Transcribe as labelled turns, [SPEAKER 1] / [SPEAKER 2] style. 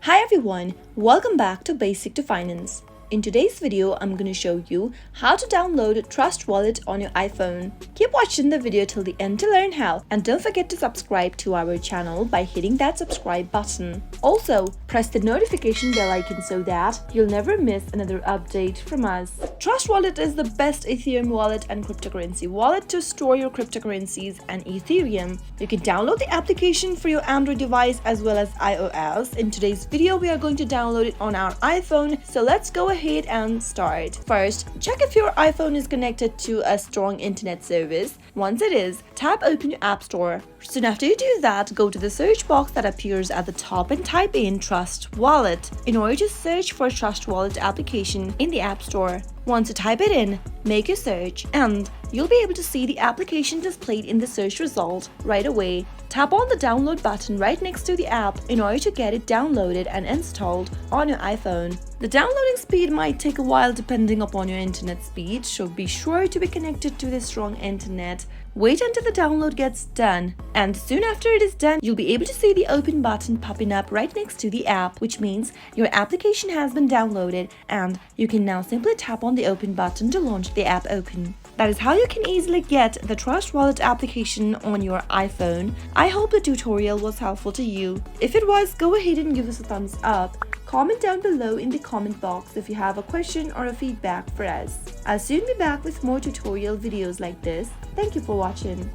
[SPEAKER 1] Hi everyone, welcome back to Basic to Finance. In today's video, I'm going to show you how to download Trust Wallet on your iPhone. Keep watching the video till the end to learn how, and don't forget to subscribe to our channel by hitting that subscribe button. Also, press the notification bell icon so that you'll never miss another update from us. Trust Wallet is the best Ethereum wallet and cryptocurrency wallet to store your cryptocurrencies and Ethereum. You can download the application for your Android device as well as iOS. In today's video, we are going to download it on our iPhone, so let's go ahead and start. First, check if your iPhone is connected to a strong internet service. Once it is, tap open your App Store. Soon after you do that, go to the search box that appears at the top and type in Trust Wallet in order to search for a Trust Wallet application in the App Store. Once you type it in, make your search and you'll be able to see the application displayed in the search result right away. Tap on the download button right next to the app in order to get it downloaded and installed on your iPhone. The downloading speed might take a while depending upon your internet speed, so be sure to be connected to the strong internet. Wait until the download gets done, and soon after it is done, you'll be able to see the open button popping up right next to the app, which means your application has been downloaded and you can now simply tap on the open button to launch the app open. That is how you can easily get the Trust Wallet application on your iPhone. I hope the tutorial was helpful to you. If it was, go ahead and give us a thumbs up. Comment down below in the comment box if you have a question or a feedback for us. I'll soon be back with more tutorial videos like this. Thank you for watching.